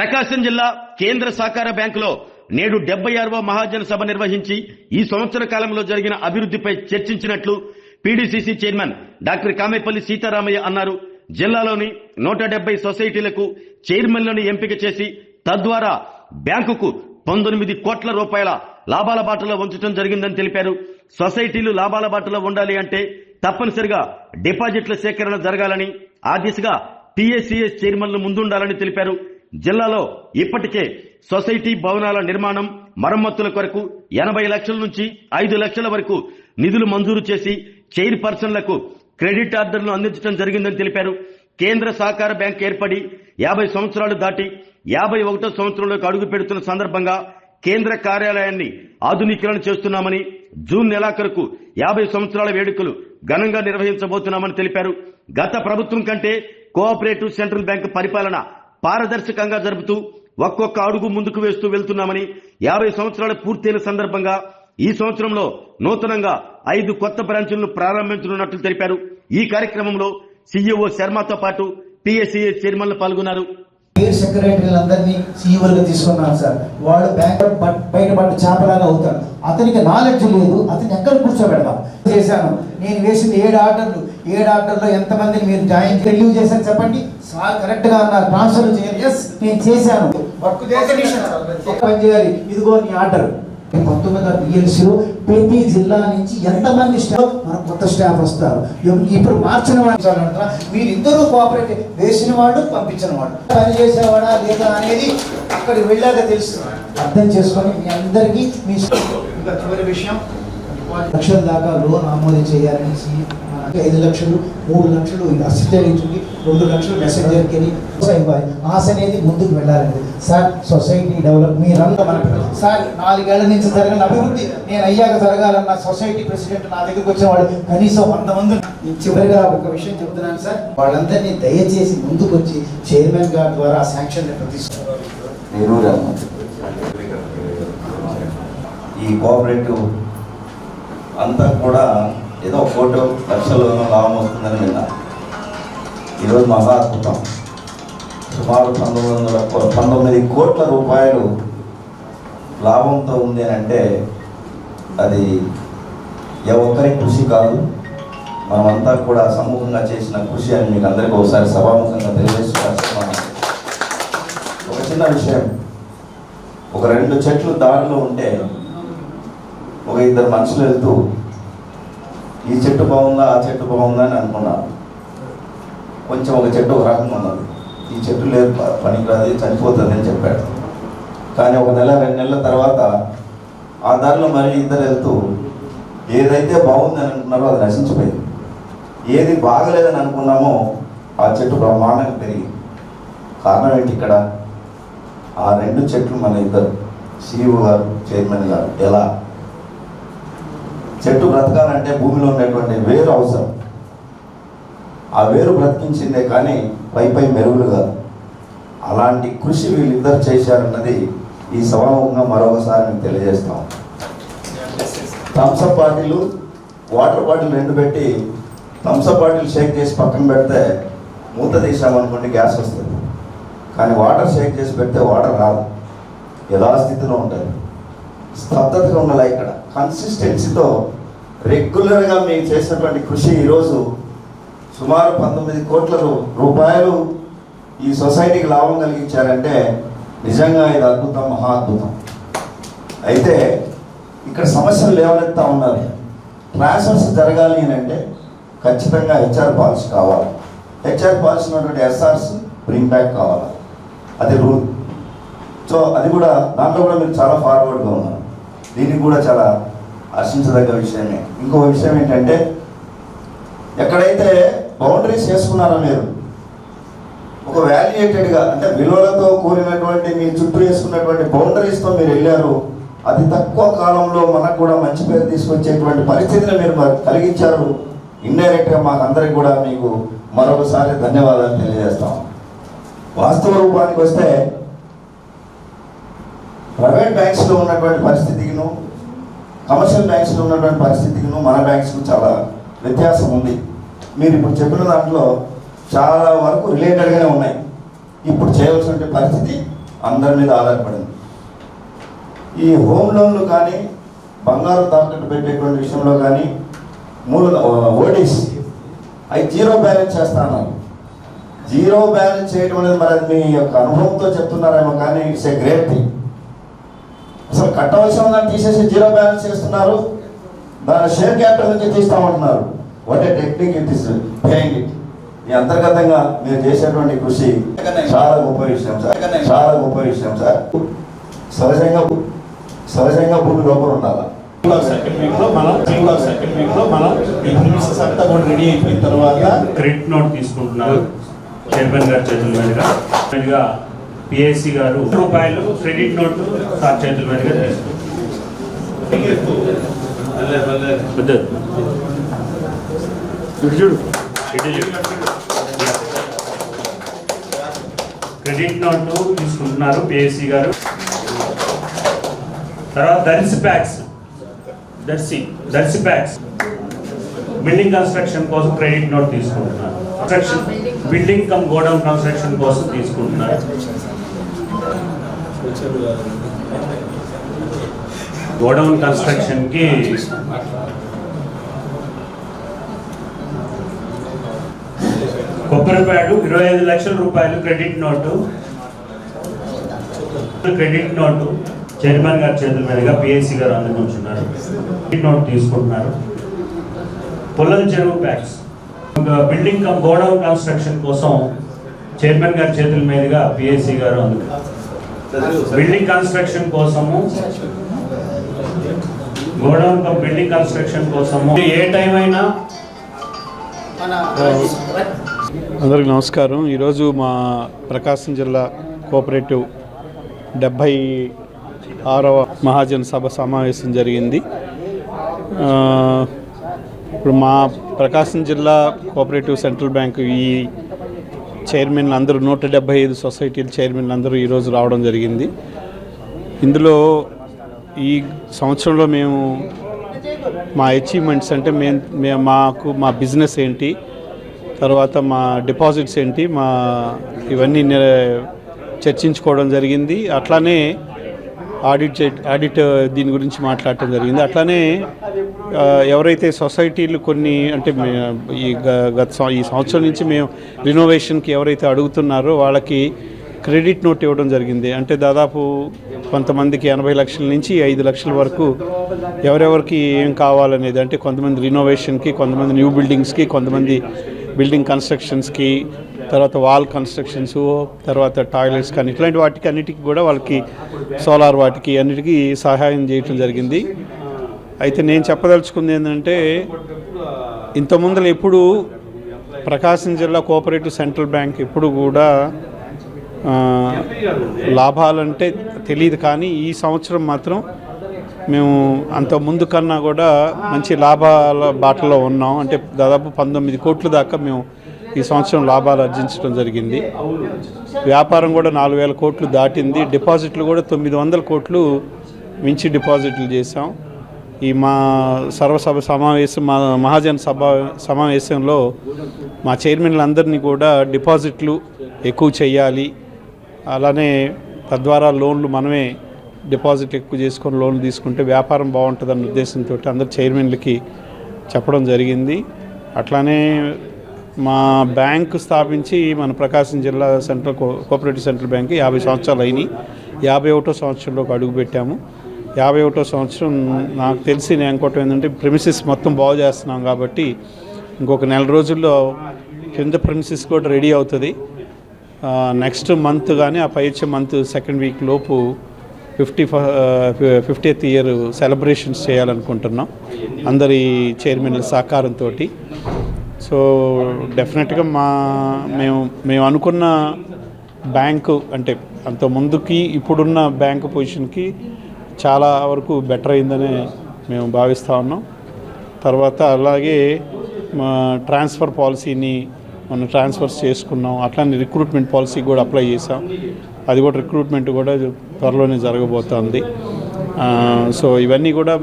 ప్రకాశం జిల్లా కేంద్ర సహకార బ్యాంకులో నేడు 76వ మహాజన సభ నిర్వహించి ఈ సంవత్సర కాలంలో జరిగిన అభివృద్ధిపై చర్చించినట్లు PDCC chairman doctor Kamepalli Seetharamaiah అన్నారు. జిల్లాలోని 170 సొసైటీలకు చైర్మన్లను ఎంపిక చేసి తద్వారా బ్యాంకుకు 19 కోట్ల రూపాయల లాభాల బాటలో ఉంచడం జరిగిందని తెలిపారు. సొసైటీలు లాభాల బాటలో ఉండాలి అంటే తప్పనిసరిగా డిపాజిట్ల సేకరణ జరగాలని, ఆ దిశగా టీఏసీఎస్ చైర్మన్లు ముందుండాలని తెలిపారు. జిల్లాలో ఇప్పటికే సొసైటీ భవనాల నిర్మాణం, మరమ్మతుల కొరకు 80 లక్షల నుంచి 5 లక్షల వరకు నిధులు మంజూరు చేసి చైర్పర్సన్లకు క్రెడిట్ ఆర్డర్లు అందించడం జరిగిందని తెలిపారు. కేంద్ర సహకార బ్యాంక్ ఏర్పడి 50 సంవత్సరాలు దాటి 51వ సంవత్సరంలోకి అడుగు పెడుతున్న సందర్భంగా కేంద్ర కార్యాలయాన్ని ఆధునీకరణ చేస్తున్నామని, జూన్ నెలాఖరుకు 50 సంవత్సరాల వేడుకలు ఘనంగా నిర్వహించబోతున్నామని తెలిపారు. గత ప్రభుత్వం కంటే కోఆపరేటివ్ సెంట్రల్ బ్యాంక్ పరిపాలన పారదర్శకంగా జరుపుతూ ఒక్కొక్క అడుగు ముందుకు వేస్తూ వెళ్తున్నామని, 50 సంవత్సరాలు పూర్తయిన సందర్భంగా ఈ సంవత్సరంలో నూతనంగా 5 కొత్త బ్రాంచులను ప్రారంభించనున్నట్లు తెలిపారు. ఈ కార్యక్రమంలో సీఈఓ శర్మతో పాటు టీఎస్సీఎస్ చైర్మన్లు పాల్గొన్నారు. సెక్రటరీలందరినీ సీఈఓలుగా తీసుకున్నాను సార్. వాడు బ్యాంక్ బయటపడ్డ చేపలాగా అవుతాడు. అతనికి నాలెడ్జ్ లేదు, అతను ఎక్కడ కూర్చోబెడదాం చేశాను. నేను వేసింది 7 ఆర్డర్లు. 7 ఆర్డర్లో ఎంతమందిని మీరు జాయిన్ రిలీవ్ చేశారు చెప్పండి సార్. కరెక్ట్ గా అన్నారు, ట్రాన్స్ఫర్ చేయాలి. ఎస్ నేను చేశాను. వర్క్ పని చేయాలి. ఇదిగో నీ ఆర్డర్. 19వ బిఎల్సీలో ప్రతి జిల్లా నుంచి ఎంతమంది స్టాఫ్ మన కొత్త స్టాఫ్ వస్తారు. ఇప్పుడు మార్చిన వాళ్ళు మీరు ఇద్దరు కోఆపరేటివ్, వేసిన వాడు పంపించిన వాడు పని చేసేవాడా లేదా అనేది అక్కడికి వెళ్ళాక తెలుసు. అర్థం చేసుకొని మీ అందరికీ మీ ఇంకా చివరి విషయం, 1 లక్షల దాకా లోన్ ఆమోదం చేయాలని 5 లక్షలు 3 లక్షలు అసిస్టెంట్ నుంచి 2 లక్షలు మెసెంజర్కి ఆశ అనేది ముందుకు వెళ్ళాలండి సార్. సొసైటీ డెవలప్ మీరంతా మన సార్ 4 ఏళ్ల నుంచి జరగాలి అభివృద్ధి. నేను అయ్యాక జరగాలన్న సొసైటీ ప్రెసిడెంట్ నా దగ్గరికి వచ్చిన వాళ్ళు కనీసం 100 మంది. చివరిగా ఒక విషయం చెప్తున్నాను సార్, వాళ్ళందరినీ దయచేసి ముందుకు వచ్చి చైర్మన్ గారి ద్వారా శాంక్షన్ లెటర్ తీసుకున్నారు. ఈ కోఆపరేటివ్ అంతా కూడా ఏదో 1 కోటి లక్షలు లాభం వస్తుందని విన్నా. ఈరోజు మహా అద్భుతం. సుమారు 19 కోట్ల రూపాయలు లాభంతో ఉంది అని అంటే అది ఏ ఒక్కరి కృషి కాదు, మనమంతా కూడా సమూహంగా చేసిన కృషి అని మీకు అందరికీ ఒకసారి సభాముఖంగా తెలియజేస్తున్నాను. ఒక చిన్న విషయం, ఒక 2 చెట్లు దారిలో ఉంటే ఒక 2 మనుషులు వెళ్తూ ఈ చెట్టు బాగుందా ఆ చెట్టు బాగుందా అని అనుకున్నారు. కొంచెం ఒక చెట్టు ఒక రకంగా ఉన్నది, ఈ చెట్టు లేదు పనికిరాదు చనిపోతుంది అని చెప్పాడు. కానీ 1 నెల 2 నెలల తర్వాత ఆ దారిలో మరి 2 వెళ్తూ ఏదైతే బాగుందని అనుకున్నారో అది నశించిపోయింది. ఏది బాగలేదని అనుకున్నామో ఆ చెట్టు బ్రహ్మాండంగా పెరిగింది. కారణం ఏంటి? ఇక్కడ ఆ 2 చెట్లు మన ఇద్దరు సీఈఓ గారు చైర్మన్ గారు. ఎలా చెట్టు బ్రతకాలంటే భూమిలో ఉన్నటువంటి వేరు అవసరం. ఆ వేరు బ్రతికించిందే కానీ పై మెరుగులు కాదు. అలాంటి కృషి వీళ్ళిద్దరు చేశారన్నది ఈ సభాముఖంగా మరొకసారి మీకు తెలియజేస్తాం. థమ్సప్ బాటిల్, వాటర్ బాటిల్ 2 పెట్టి థమ్సప్ బాటిల్ షేక్ చేసి పక్కన పెడితే మూత తీసామనుకోండి గ్యాస్ వస్తుంది. కానీ వాటర్ షేక్ చేసి పెడితే వాటర్ రాదు, యథాస్థితిలో ఉంటుంది. స్తబ్దతగా ఉండాలి. ఇక్కడ కన్సిస్టెన్సీతో రెగ్యులర్గా మీకు చేసినటువంటి కృషి ఈరోజు సుమారు 19 కోట్ల రూపాయలు ఈ సొసైటీకి లాభం కలిగించారంటే నిజంగా ఇది అద్భుతం, మహా అద్భుతం. అయితే ఇక్కడ సమస్యలు లేవనెత్తా ఉన్నారు. ట్రాన్స్ఫర్స్ జరగాలి అని అంటే ఖచ్చితంగా హెచ్ఆర్ పాలసీ కావాలి. హెచ్ఆర్ పాలసీ ఉన్నటువంటి ఎస్ఆర్స్ బ్రింగ్ బ్యాక్ కావాలి, అది రూల్. సో అది కూడా దాంట్లో కూడా మీరు చాలా ఫార్వర్డ్గా ఉన్నారు. దీనికి కూడా చాలా హర్షించదగ్గ విషయమే. ఇంకో విషయం ఏంటంటే ఎక్కడైతే బౌండరీస్ చేసుకున్నారో మీరు ఒక వాల్యుయేటెడ్గా అంటే విలువలతో కూడినటువంటి మీ చుట్టూ వేసుకున్నటువంటి బౌండరీస్తో మీరు వెళ్ళారు. అతి తక్కువ కాలంలో మనకు కూడా మంచి పేరు తీసుకొచ్చేటువంటి పరిస్థితిని మీరు కలిగించారు. ఇండైరెక్ట్గా మాకు అందరికి కూడా మీకు మరొకసారి ధన్యవాదాలు తెలియజేస్తాం. వాస్తవ రూపానికి వస్తే ప్రైవేట్ బ్యాంక్స్లో ఉన్నటువంటి పరిస్థితికిను కమర్షియల్ బ్యాంక్స్లో ఉన్నటువంటి పరిస్థితికిను మన బ్యాంక్స్కు చాలా వ్యత్యాసం ఉంది. మీరు ఇప్పుడు చెప్పిన దాంట్లో చాలా వరకు రిలేటెడ్గానే ఉన్నాయి. ఇప్పుడు చేయవలసిన పరిస్థితి అందరి మీద ఆధారపడింది. ఈ హోమ్ లోన్లు కానీ బంగారు తాకట్టు పెట్టేటువంటి విషయంలో కానీ ఓడీస్ అవి జీరో బ్యాలెన్స్ చేస్తాను. జీరో బ్యాలెన్స్ చేయడం అనేది మరి మీ యొక్క అనుభవంతో చెప్తున్నారేమో కానీ ఇట్స్ ఏ గ్రేట్ థింగ్. అసలు కట్టవలసిన దాన్ని తీసేసి జీరో బ్యాలెన్స్ చేస్తున్నారు, దాని షేర్ క్యాపిటల్ నుంచి తీస్తామంటున్నారు. What a technique it is paying it. ఈ అంతర్గతంగా మీరు చేసేటువంటి కృషి చాలా గొప్ప విషయం సార్, చాలా గొప్ప విషయం సార్. సహజంగా భూమి లోపల ఉండాలి. సెకండ్ వీక్ లో మనం ఈ ప్రిమిసెస్ అంతా కూడా రెడీ అయిపోయిన తర్వాత క్రెడిట్ నోట్ తీసుకుంటున్నారు చైర్మన్ గారి చేతుల మీదుగా పిఎస్సి గారు రూపాయలు క్రెడిట్ నోట్ సార్ చేతుల మీదుగా క్రెడిట్ నోట్ తీసుకుంటున్నారు పిఎస్సి గారు. తర్వాత దర్శి ప్యాక్స్ బిల్డింగ్ కన్స్ట్రక్షన్ కోసం క్రెడిట్ నోట్ తీసుకుంటున్నారు. బిల్డింగ్ కమ్ గోడౌన్ కన్స్ట్రక్షన్ కోసం తీసుకుంటున్నారు. గోడౌన్ కన్స్ట్రక్షన్ కి కొబ్బరిపాడు 25 లక్షల రూపాయలు క్రెడిట్ నోటు చైర్మన్ గారి చేతుల మీదుగా పిఎస్సి గారు అందుకుంటున్నారు. క్రెడిట్ నోట్ తీసుకుంటున్నారు. పొలం చెరువు packs building come godown construction కోసం చైర్మన్ గారి చేతుల మీదుగా పిఎస్సి గారు అందుకుంటారు. బిల్డింగ్ కన్స్ట్రక్షన్ కోసము గోడౌన్ కమ్ బిల్డింగ్ కన్స్ట్రక్షన్ కోసము ఏ టైం అయినా. అందరికీ నమస్కారం. ఈరోజు మా ప్రకాశం జిల్లా కోఆపరేటివ్ 76వ మహాజన సభ సమావేశం జరిగింది. ఇప్పుడు మా ప్రకాశం జిల్లా కోఆపరేటివ్ సెంట్రల్ బ్యాంకు ఈ చైర్మన్లు అందరూ 175 సొసైటీల చైర్మన్లు అందరూ ఈరోజు రావడం జరిగింది. ఇందులో ఈ సంవత్సరంలో మేము మా అచీవ్మెంట్స్ అంటే మా బిజినెస్ ఏంటి, తర్వాత మా డిపాజిట్స్ ఏంటి, ఇవన్నీ చర్చించుకోవడం జరిగింది. అట్లానే ఆడిట్ దీని గురించి మాట్లాడటం జరిగింది. అట్లానే ఎవరైతే సొసైటీలు కొన్ని అంటే ఈ సంవత్సరం నుంచి మేము రినోవేషన్కి ఎవరైతే అడుగుతున్నారో వాళ్ళకి క్రెడిట్ నోట్ ఇవ్వడం జరిగింది. అంటే దాదాపు కొంతమందికి 80 లక్షల నుంచి 5 లక్షల వరకు ఎవరెవరికి ఏం కావాలనేది, అంటే కొంతమంది రినోవేషన్కి, కొంతమంది న్యూ బిల్డింగ్స్కి, కొంతమంది బిల్డింగ్ కన్స్ట్రక్షన్స్కి, తర్వాత వాల్ కన్స్ట్రక్షన్స్, తర్వాత టాయిలెట్స్ కానీ ఇట్లాంటి వాటికి అన్నిటికీ కూడా వాళ్ళకి సోలార్ వాటికి అన్నిటికీ సహాయం చేయటం జరిగింది. అయితే నేను చెప్పదలుచుకుంది ఏంటంటే, ఇంతకుముందర ఎప్పుడు ప్రకాశం జిల్లా కోఆపరేటివ్ సెంట్రల్ బ్యాంక్ ఎప్పుడు కూడా లాభాలంటే తెలియదు, కానీ ఈ సంవత్సరం మాత్రం మేము అంత ముందు కన్నా కూడా మంచి లాభాల బాటలో ఉన్నాం. అంటే దాదాపు 19 కోట్ల దాకా మేము ఈ సంవత్సరం లాభాలు ఆర్జించడం జరిగింది. వ్యాపారం కూడా 4000 కోట్లు దాటింది. డిపాజిట్లు కూడా 900 కోట్లు మించి డిపాజిట్లు చేసాం. ఈ మా సర్వసభ సమావేశం, మా మహాజన సమావేశంలో మా చైర్మన్లందరినీ కూడా డిపాజిట్లు ఎక్కువ చేయాలి, అలానే తద్వారా లోన్లు మనమే డిపాజిట్ ఎక్కువ చేసుకొని లోన్లు తీసుకుంటే వ్యాపారం బాగుంటుందన్న ఉద్దేశంతో అందరు చైర్మన్లకి చెప్పడం జరిగింది. అట్లానే మా బ్యాంకు స్థాపించి మన ప్రకాశం జిల్లా సెంట్రల్ కోఆపరేటివ్ సెంట్రల్ బ్యాంక్ 50 సంవత్సరాలు అయినాయి. 51వ సంవత్సరంలోకి అడుగుపెట్టాము. 51వ సంవత్సరం నాకు తెలిసి నేను అనుకోవటం ఏంటంటే, ప్రెమిసెస్ మొత్తం బాగు చేస్తున్నాం కాబట్టి ఇంకొక నెల రోజుల్లో కింద ప్రెమిసెస్ కూడా రెడీ అవుతుంది. నెక్స్ట్ మంత్ కానీ ఆ పై వచ్చే మంత్ సెకండ్ వీక్ లోపు 50th ఇయర్ సెలబ్రేషన్స్ చేయాలనుకుంటున్నాం అందరి చైర్మన్ల సహకారంతో. సో డెఫినెట్గా మేము అనుకున్న బ్యాంకు అంటే అంత ముందుకి ఇప్పుడున్న బ్యాంకు పొజిషన్కి చాలా వరకు బెటర్ అయిందని మేము భావిస్తూ ఉన్నాం. తర్వాత అలాగే మా ట్రాన్స్ఫర్ పాలసీని మనం ట్రాన్స్ఫర్స్ చేసుకున్నాం. అట్లానే రిక్రూట్మెంట్ పాలసీ కూడా అప్లై చేసాం. అది కూడా రిక్రూట్మెంట్ కూడా త్వరలోనే జరగబోతోంది. సో ఇవన్నీ కూడా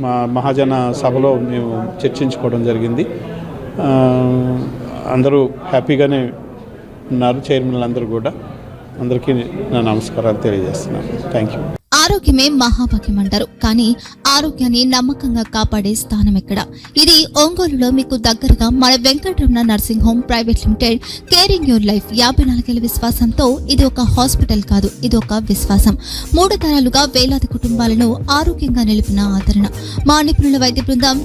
మా మహాజన సభలో మేము చర్చించుకోవడం జరిగింది. అందరూ హ్యాపీగానే ఉన్నారు, చైర్మన్లు అందరూ కూడా. అందరికీ నా నమస్కారాలు తెలియజేస్తున్నాను. Thank you. ఆరోగ్యమే మహాభాగ్యం అంటారు, కానీ ఆరోగ్యాన్ని నమ్మకంగా కాపాడే స్థానం ఎక్కడ? ఇది ఒంగోలులో మీకు దగ్గరగా మన Venkataramana nursing home private limited. Caring your life 54 ఏళ్ల విశ్వాసంతో ఇది ఒక హాస్పిటల్ కాదు, ఇది ఒక విశ్వాసం. 3 తరాలుగా వేలాది కుటుంబాలను ఆరోగ్యంగా నిలిపిన ఆదరణ. మా నిపుణుల వైద్య బృందం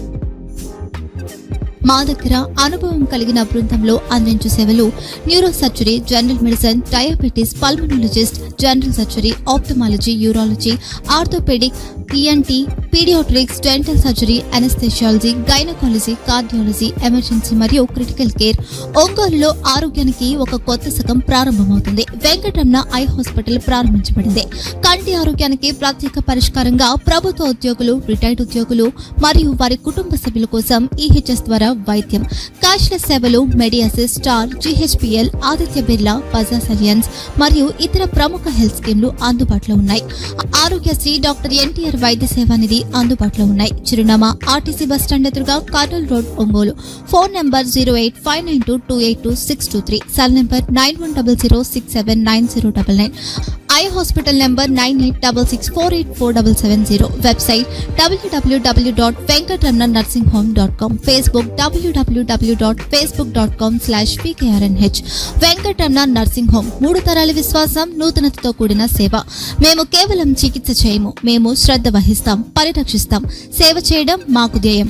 మా దగ్గర అనుభవం కలిగిన బృందంలో అందించే సేవలు neuro surgery, general medicine, diabetes, pulmonologist, general surgery, ophthalmology, urology, orthopaedic, ENT, paediatrics, dental surgery, anaesthesiology, gynaecology, cardiology, emergency మరియు క్రిటికల్ కేర్. ఒంగోలులో ఆరోగ్యానికి ఒక కొత్త శకం ప్రారంభమవుతుంది. వెంకటరమణ ఐ హాస్పిటల్ ప్రారంభించబడింది. కంటి ఆరోగ్యానికి ప్రత్యేక పరిష్కారంగా ప్రభుత్వ ఉద్యోగులు, రిటైర్డ్ ఉద్యోగులు మరియు వారి కుటుంబ సభ్యుల కోసం EHS ద్వారా వైద్యం, క్యాష్లెస్ సేవలు, Medi Assist, Star, GHPL, Aditya Birla, Bajaj Allianz మరియు ఇతర ప్రముఖ హెల్త్ స్కీమ్లు అందుబాటులో ఉన్నాయి. ఆరోగ్యశ్రీ, డాక్టర్ NTR వైద్య సేవా నిధి అందుబాటులో ఉన్నాయి. చిరునామా RTC బస్ స్టాండ్ ఎదురుగా, Kurnool road, Ongole. Phone number 08592282623, cell number 9100679099, eye hospital number 9866484770, website www.venkatramananursinghome.com, Facebook www.facebook.com/VKRNH. Venkataramana nursing home, 3 తరాల విశ్వాసం, నూతనతతో కూడిన సేవ. మేము కేవలం చికిత్స చేయము, మేము శ్రద్ధ వహిస్తాం, పరిరక్షిస్తాం. సేవ చేయడం మాకు ధ్యేయం.